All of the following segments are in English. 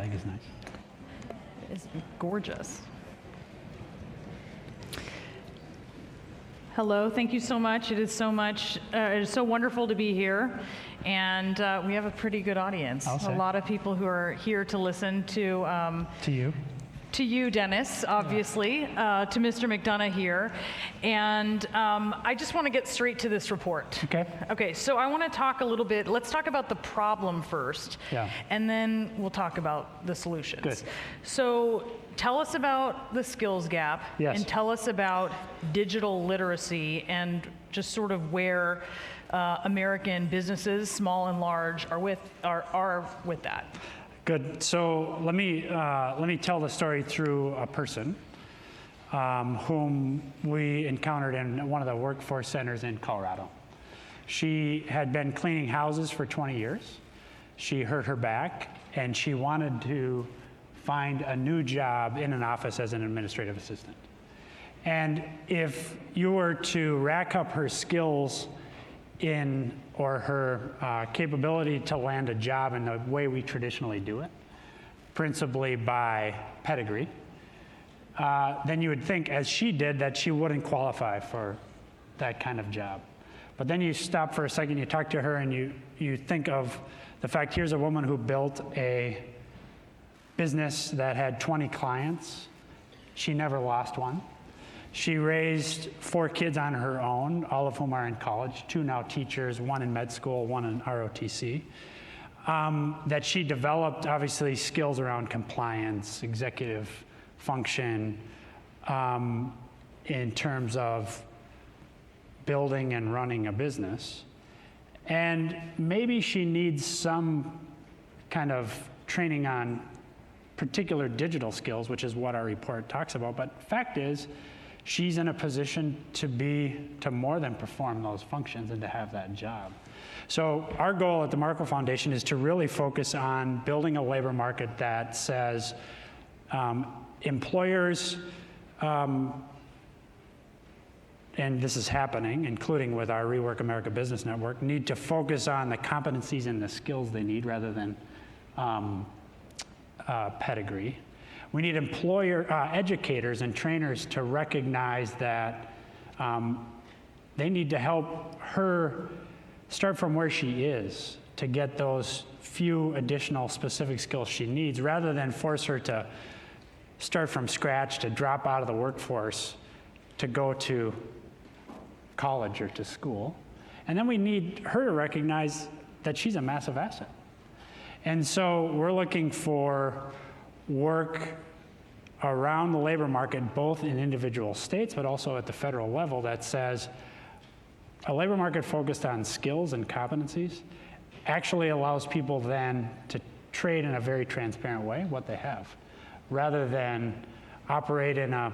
flag is nice. It's gorgeous. Hello, thank you so much. It is so wonderful to be here. And we have a pretty good audience. I'll say. A lot of people who are here to listen to you. To you, Dennis, obviously, to Mr. McDonough here. And I just want to get straight to this report. Okay. Okay, so I want to talk a little bit, let's talk about the problem first. Yeah. And then we'll talk about the solutions. Good. So tell us about the skills gap. Yes. And tell us about digital literacy and just sort of where American businesses, small and large, are with that. Good. So let me tell the story through a person whom we encountered in one of the workforce centers in Colorado. She had been cleaning houses for 20 years. She hurt her back, and she wanted to find a new job in an office as an administrative assistant. And if you were to rack up her skills or her capability to land a job in the way we traditionally do it, principally by pedigree, then you would think, as she did, that she wouldn't qualify for that kind of job. But then you stop for a second, you talk to her, and you think of the fact, here's a woman who built a business that had 20 clients. She never lost one. She raised 4 kids on her own, all of whom are in college, 2 now teachers, 1 in med school, 1 in ROTC. That she developed, obviously, skills around compliance, executive function, in terms of building and running a business. And maybe she needs some kind of training on particular digital skills, which is what our report talks about. But fact is, she's in a position to more than perform those functions and to have that job. So our goal at the Markle Foundation is to really focus on building a labor market that says employers, and this is happening, including with our Rework America Business Network, need to focus on the competencies and the skills they need rather than pedigree. We need educators and trainers to recognize that they need to help her start from where she is to get those few additional specific skills she needs, rather than force her to start from scratch, to drop out of the workforce, to go to college or to school. And then we need her to recognize that she's a massive asset. And so we're looking for work around the labor market, both in individual states, but also at the federal level, that says a labor market focused on skills and competencies actually allows people then to trade in a very transparent way what they have, rather than operate in a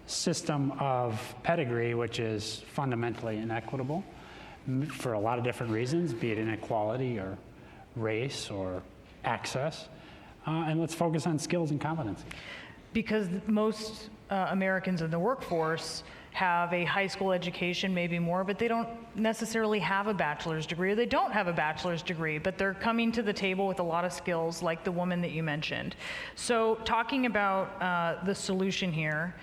system of pedigree, which is fundamentally inequitable for a lot of different reasons, be it inequality or race or access. And let's focus on skills and competency. Because most Americans in the workforce have a high school education, maybe more, but they don't necessarily have a bachelor's degree, or they don't have a bachelor's degree, but they're coming to the table with a lot of skills, like the woman that you mentioned. So talking about the solution here,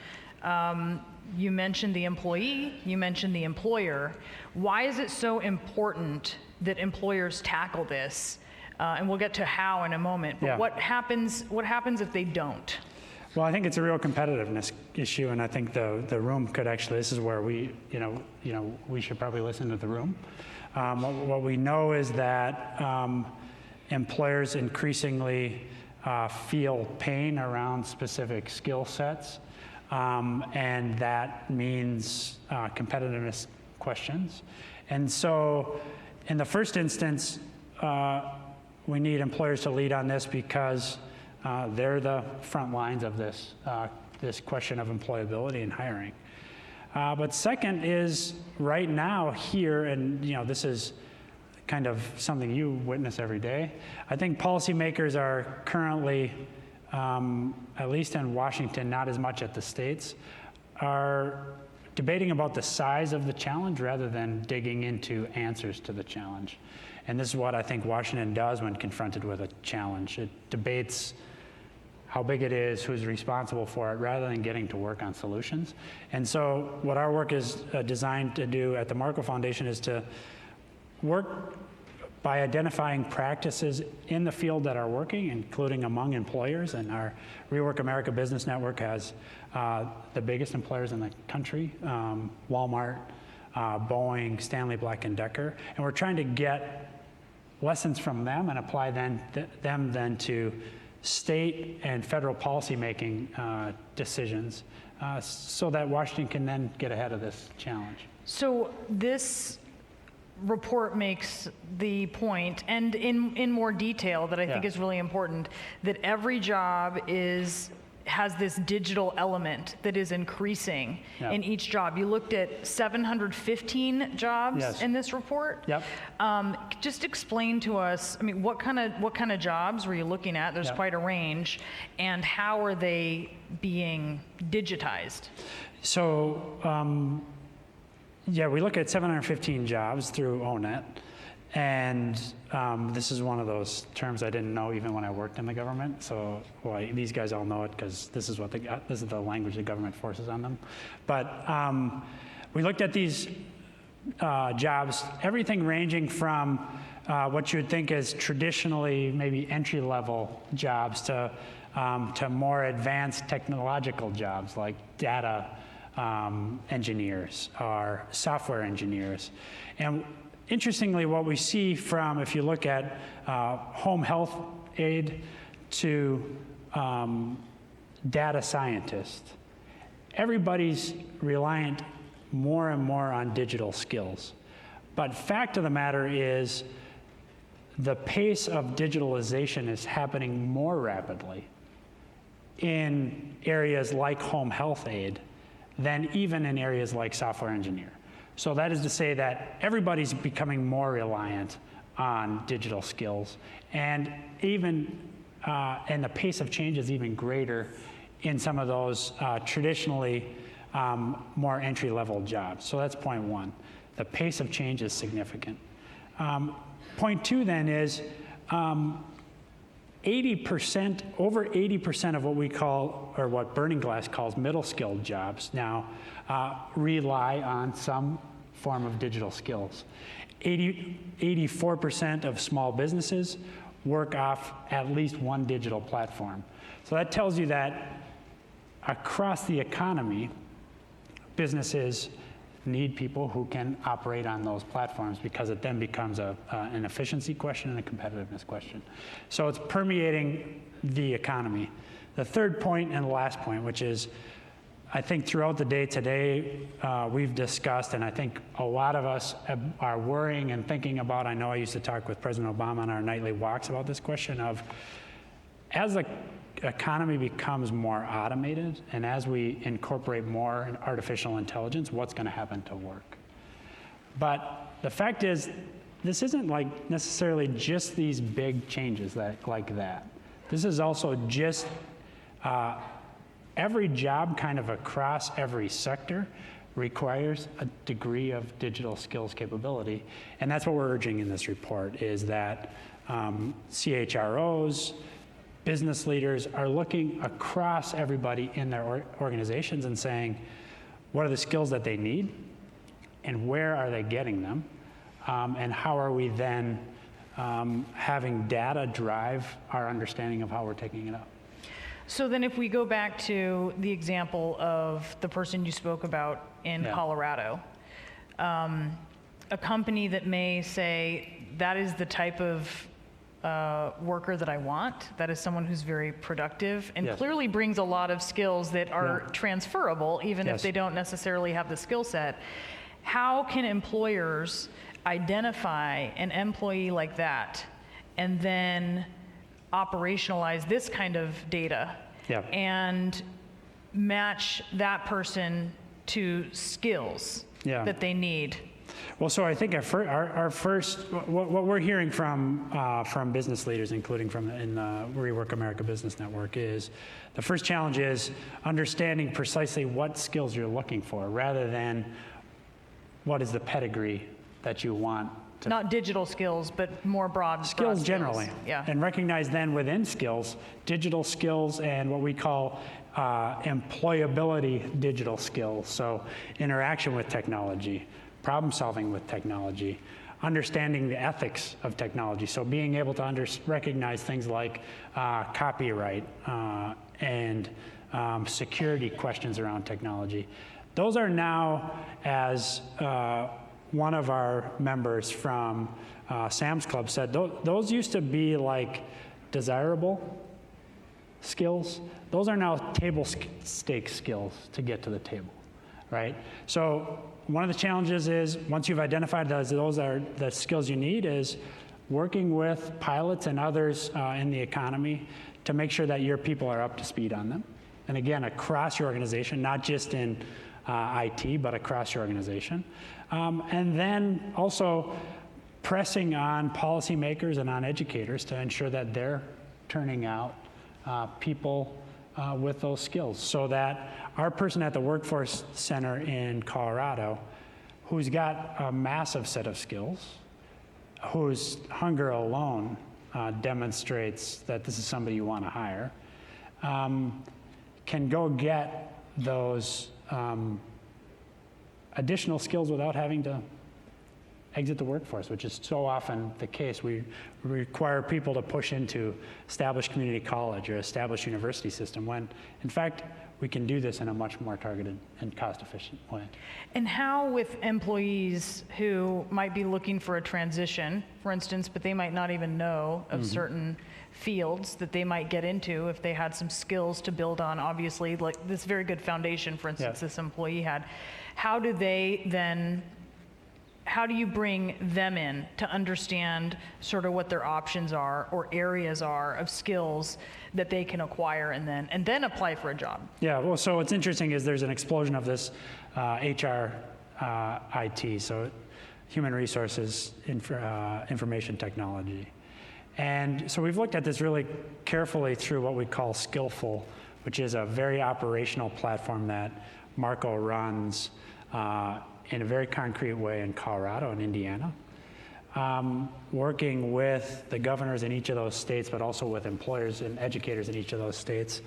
you mentioned the employee, you mentioned the employer. Why is it so important that employers tackle this? And we'll get to how in a moment, but Yeah. what happens if they don't? Well, I think it's a real competitiveness issue, and I think the room could actually, this is where we should probably listen to the room. What we know is that employers increasingly feel pain around specific skill sets, and that means competitiveness questions. And so in the first instance, we need employers to lead on this because they're the front lines of this question of employability and hiring. But second is, right now here, and this is kind of something you witness every day, I think policymakers are currently, at least in Washington, not as much at the states, are debating about the size of the challenge rather than digging into answers to the challenge. And this is what I think Washington does when confronted with a challenge. It debates how big it is, who's responsible for it, rather than getting to work on solutions. And so what our work is designed to do at the Markle Foundation is to work by identifying practices in the field that are working, including among employers. And our Rework America Business Network has the biggest employers in the country, Walmart, Boeing, Stanley Black & Decker. And we're trying to get lessons from them and apply them then to state and federal policymaking decisions so that Washington can then get ahead of this challenge. So this report makes the point, and in more detail, that I think is really important, that every job has this digital element that is increasing in each job. You looked at 715 jobs in this report. Yep. Just explain to us, I mean, what kind of jobs were you looking at? There's quite a range, and how are they being digitized? So, we look at 715 jobs through ONET, and this is one of those terms I didn't know even when I worked in the government. So these guys all know it because this is the language the government forces on them. But we looked at these jobs, everything ranging from what you would think is traditionally maybe entry-level jobs to more advanced technological jobs like data engineers or software engineers. And interestingly, what we see from, if you look at home health aide to data scientist, everybody's reliant more and more on digital skills. But fact of the matter is, the pace of digitalization is happening more rapidly in areas like home health aide than even in areas like software engineer. So that is to say that everybody's becoming more reliant on digital skills, and and the pace of change is even greater in some of those traditionally more entry-level jobs. So that's point one. The pace of change is significant. Point two then is 80%, over 80% of what we call, or what Burning Glass calls middle skilled jobs now rely on some form of digital skills. 84% of small businesses work off at least one digital platform. So that tells you that across the economy, businesses need people who can operate on those platforms, because it then becomes an efficiency question and a competitiveness question. So it's permeating the economy. The third point and the last point, which is, I think throughout the day today, we've discussed, and I think a lot of us are worrying and thinking about, I know I used to talk with President Obama on our nightly walks about this question of, as the economy becomes more automated, and as we incorporate more artificial intelligence, what's going to happen to work? But the fact is, this isn't like necessarily just these big changes like that. This is also just every job kind of across every sector requires a degree of digital skills capability. And that's what we're urging in this report, is that CHROs, business leaders are looking across everybody in their organizations and saying, what are the skills that they need, and where are they getting them, and how are we then having data drive our understanding of how we're taking it up. So then if we go back to the example of the person you spoke about in Colorado, a company that may say, that is the type of worker that I want, that is someone who's very productive and clearly brings a lot of skills that are transferable, even if they don't necessarily have the skill set. How can employers identify an employee like that and then operationalize this kind of data and match that person to skills that they need? Well, so I think our first, what we're hearing from business leaders, including in the Rework America Business Network, is the first challenge is understanding precisely what skills you're looking for, rather than what is the pedigree that you want Not digital skills, but more broad skills generally. Yeah. And recognize then within skills, digital skills and what we call employability digital skills. So interaction with technology, problem solving with technology, understanding the ethics of technology. So being able to recognize things like copyright and security questions around technology. Those are now, as one of our members from Sam's Club said, those used to be like desirable skills. Those are now table stake skills to get to the table, right? So one of the challenges is, once you've identified those are the skills you need, is working with pilots and others in the economy to make sure that your people are up to speed on them. And again, across your organization, not just in IT, but across your organization. And then also pressing on policymakers and on educators to ensure that they're turning out people with those skills, so that our person at the Workforce Center in Colorado, who's got a massive set of skills, whose hunger alone demonstrates that this is somebody you want to hire, can go get those additional skills without having to exit the workforce, which is so often the case. We require people to push into established community college or established university system, when in fact we can do this in a much more targeted and cost-efficient way. And how with employees who might be looking for a transition, for instance, but they might not even know of certain fields that they might get into if they had some skills to build on, obviously, like this very good foundation, for instance, this employee had. How do you bring them in to understand sort of what their options are or areas are of skills that they can acquire and then apply for a job? Yeah, well, so what's interesting is there's an explosion of this HR IT, so human resources information technology. And so we've looked at this really carefully through what we call Skillful, which is a very operational platform that Markle runs in a very concrete way in Colorado and Indiana, working with the governors in each of those states, but also with employers and educators in each of those states.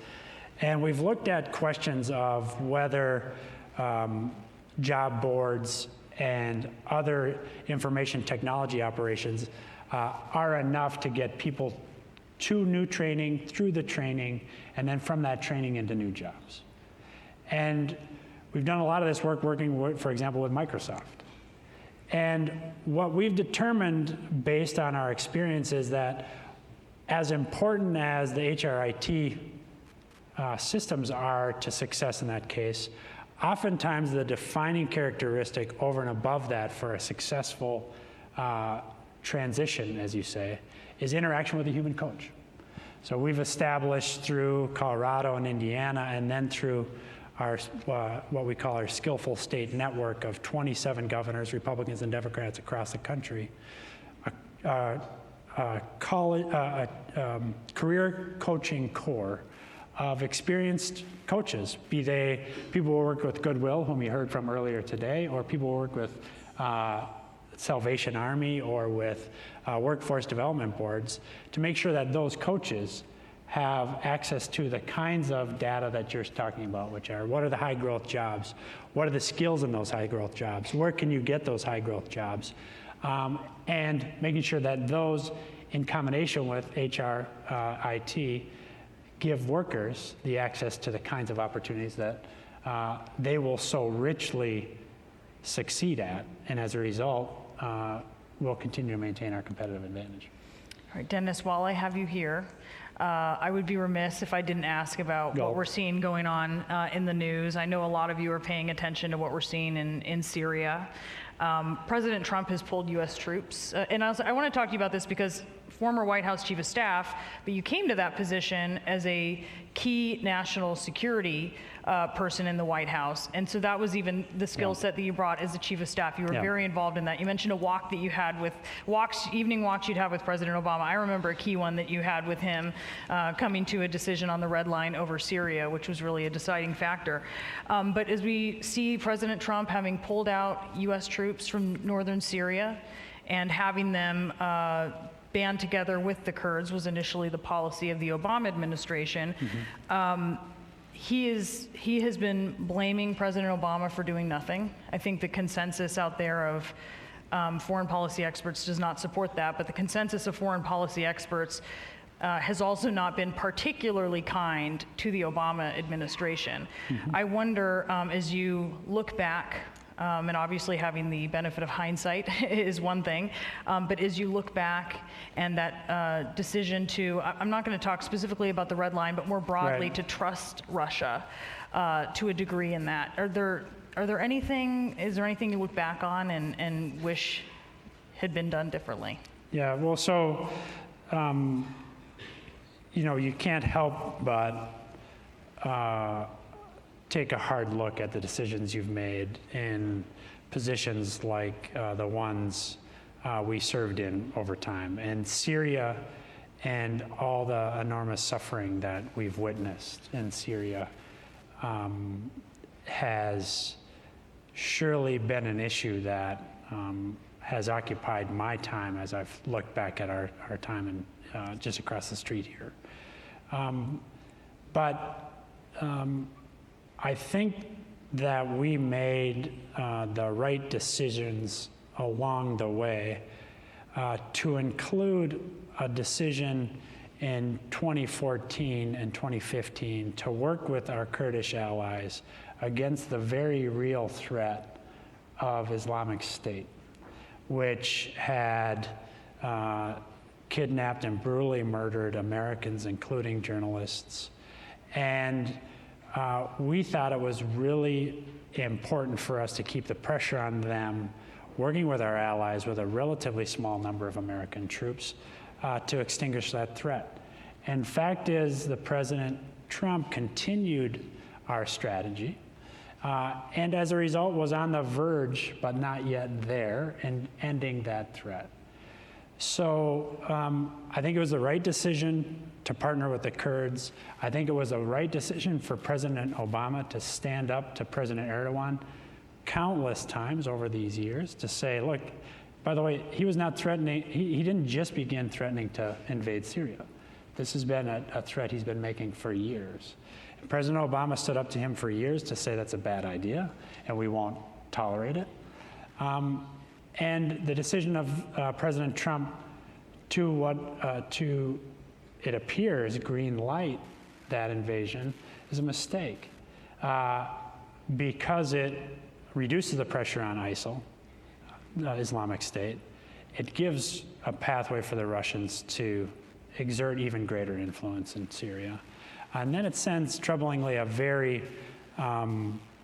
And we've looked at questions of whether job boards and other information technology operations are enough to get people to new training, through the training, and then from that training into new jobs. And we've done a lot of this work working with, for example, with Microsoft. And what we've determined based on our experience is that as important as the HRIT systems are to success in that case, oftentimes the defining characteristic over and above that for a successful transition, as you say, is interaction with a human coach. So we've established through Colorado and Indiana, and then through our what we call our Skillful State Network of 27 governors, Republicans and Democrats across the country, career coaching core of experienced coaches, be they people who work with Goodwill, whom you heard from earlier today, or people who work with Salvation Army or with workforce development boards, to make sure that those coaches have access to the kinds of data that you're talking about, which are what are the high growth jobs, what are the skills in those high growth jobs, where can you get those high growth jobs, and making sure that those, in combination with HR IT, give workers the access to the kinds of opportunities that they will so richly succeed at, and as a result, we'll continue to maintain our competitive advantage. All right, Dennis, while I have you here, I would be remiss if I didn't ask about what we're seeing going on in the news. I know a lot of you are paying attention to what we're seeing in Syria. President Trump has pulled U.S. troops. And I want to talk to you about this because former White House Chief of Staff, but you came to that position as a key national security person in the White House. And so that was even the skill set that you brought as the Chief of Staff. You were very involved in that. You mentioned a walk that you had with, evening walks you'd have with President Obama. I remember a key one that you had with him coming to a decision on the red line over Syria, which was really a deciding factor. But as we see President Trump having pulled out U.S. troops from northern Syria, and having them band together with the Kurds was initially the policy of the Obama administration. He has been blaming President Obama for doing nothing. I think the consensus out there of foreign policy experts does not support that, but the consensus of foreign policy experts has also not been particularly kind to the Obama administration. I wonder, as you look back, and obviously having the benefit of hindsight is one thing, but as you look back and that decision to, I'm not going to talk specifically about the red line, but more broadly Right. to trust Russia to a degree in that. Is there anything you look back on and wish had been done differently? Yeah, well, so, you can't help but take a hard look at the decisions you've made in positions like the ones we served in over time. And Syria and all the enormous suffering that we've witnessed in Syria has surely been an issue that has occupied my time as I've looked back at our time in, just across the street here. I think that we made the right decisions along the way to include a decision in 2014 and 2015 to work with our Kurdish allies against the very real threat of Islamic State, which had kidnapped and brutally murdered Americans, including journalists. And we thought it was really important for us to keep the pressure on them, working with our allies with a relatively small number of American troops to extinguish that threat. And fact is, the President Trump continued our strategy, and as a result was on the verge, but not yet there, in ending that threat. So I think it was the right decision to partner with the Kurds. I think it was the right decision for President Obama to stand up to President Erdogan countless times over these years to say, look, by the way, he was not threatening, he didn't just begin threatening to invade Syria. This has been a threat he's been making for years. And President Obama stood up to him for years to say that's a bad idea and we won't tolerate it. And the decision of President Trump to it appears, green light that invasion is a mistake because it reduces the pressure on ISIL, Islamic State. It gives a pathway for the Russians to exert even greater influence in Syria. And then it sends, troublingly, a very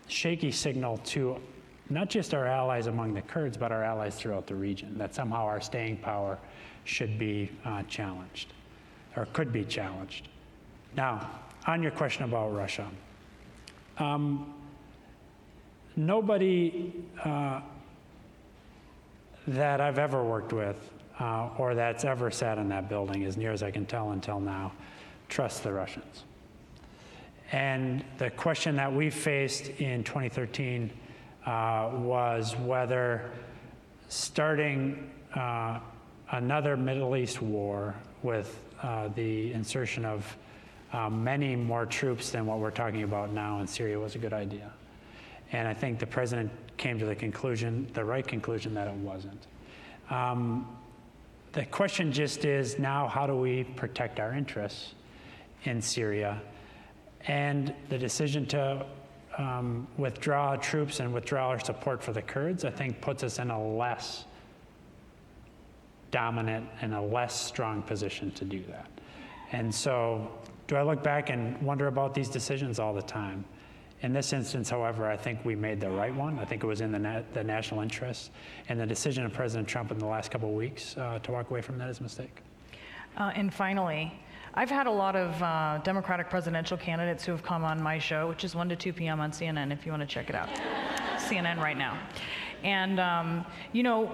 shaky signal to not just our allies among the Kurds, but our allies throughout the region, that somehow our staying power should be challenged, or could be challenged. Now, on your question about Russia, nobody that I've ever worked with or that's ever sat in that building, as near as I can tell until now, trusts the Russians. And the question that we faced in 2013 was whether starting another Middle East war with the insertion of many more troops than what we're talking about now in Syria was a good idea. And I think the president came to the conclusion, the right conclusion, that it wasn't. The question just is now, how do we protect our interests in Syria? And the decision to withdraw troops and withdraw our support for the Kurds, I think, puts us in a less dominant and a less strong position to do that. And so, do I look back and wonder about these decisions all the time? In this instance, however, I think we made the right one. I think it was in the national interest. And the decision of President Trump in the last couple of weeks to walk away from that is a mistake. And finally, I've had a lot of Democratic presidential candidates who have come on my show, which is 1 to 2 p.m. on CNN, if you want to check it out. CNN right now. And, you know,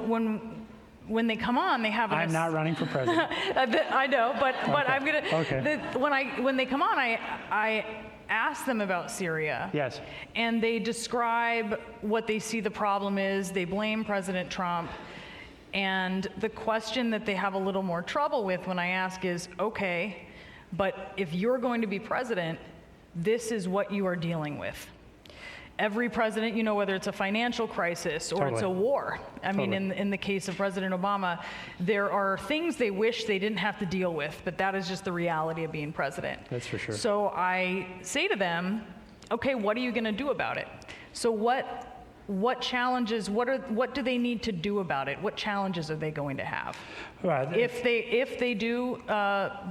when they come on, they have I'm not running for president. I know, but Okay. I'm gonna. Okay. When they come on, I ask them about Syria. Yes. And they describe what they see the problem is. They blame President Trump, And the question that they have a little more trouble with when I ask is, okay, but if you're going to be president, this is what you are dealing with. Every president, whether it's a financial crisis or it's a war. I mean, in the case of President Obama, there are things they wish they didn't have to deal with, but that is just the reality of being president. That's for sure. So I say to them, okay, what are you going to do about it? So what challenges, what do they need to do about it? What challenges are they going to have? Well, if they do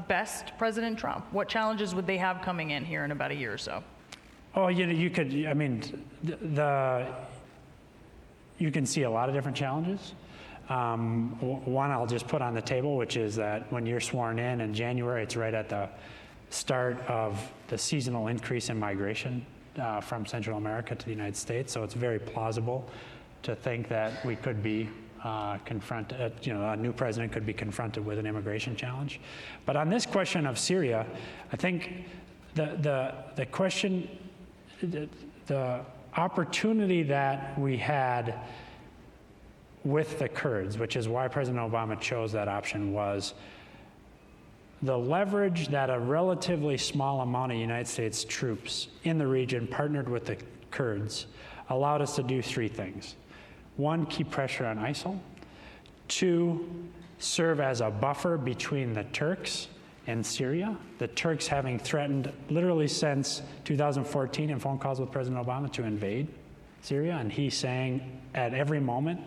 best President Trump, what challenges would they have coming in here in about a year or so? Oh, you could, I mean, you can see a lot of different challenges. One I'll just put on the table, which is that when you're sworn in January, it's right at the start of the seasonal increase in migration from Central America to the United States. So it's very plausible to think that we could be confronted, a new president could be confronted with an immigration challenge. But on this question of Syria, I think the question, the opportunity that we had with the Kurds, which is why President Obama chose that option, was the leverage that a relatively small amount of United States troops in the region partnered with the Kurds allowed us to do three things. One, keep pressure on ISIL. Two, serve as a buffer between the Turks and Syria, the Turks having threatened literally since 2014 in phone calls with President Obama to invade Syria, and he saying at every moment,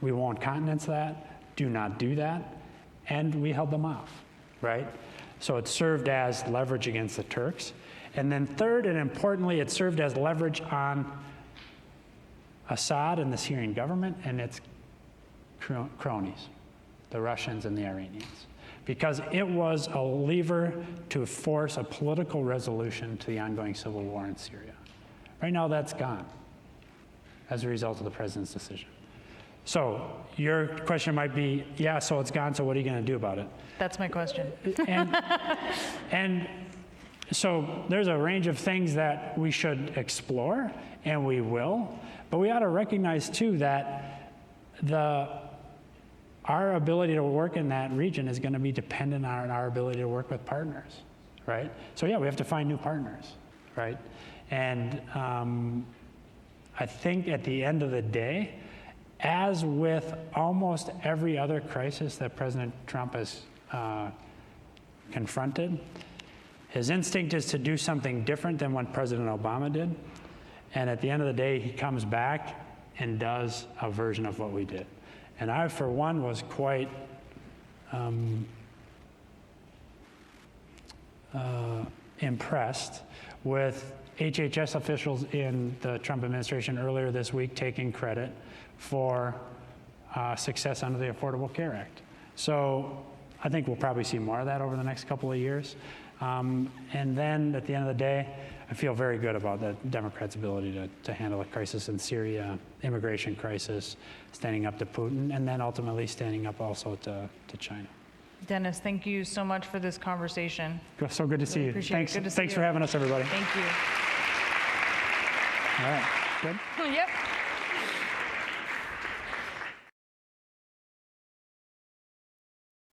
we won't countenance that, do not do that, and we held them off, right? So it served as leverage against the Turks. And then third, and importantly, it served as leverage on Assad and the Syrian government and its cronies, the Russians and the Iranians, because it was a lever to force a political resolution to the ongoing civil war in Syria. Right now, that's gone as a result of the president's decision. So your question might be, yeah, so it's gone, so what are you going to do about it? That's my question. And so there's a range of things that we should explore, and we will, but we ought to recognize, too, that our ability to work in that region is going to be dependent on our ability to work with partners, right? So yeah, we have to find new partners, right? And I think at the end of the day, as with almost every other crisis that President Trump has confronted, his instinct is to do something different than what President Obama did. And at the end of the day, he comes back and does a version of what we did. And I, for one, was quite impressed with HHS officials in the Trump administration earlier this week taking credit for success under the Affordable Care Act. So I think we'll probably see more of that over the next couple of years. And then at the end of the day, I feel very good about the Democrats' ability to handle a crisis in Syria, immigration crisis, standing up to Putin, and then ultimately standing up also to China. Denis, thank you so much for this conversation. So good to see you. Appreciate it. Thanks for having us, everybody. Thank you. All right, good? Yep.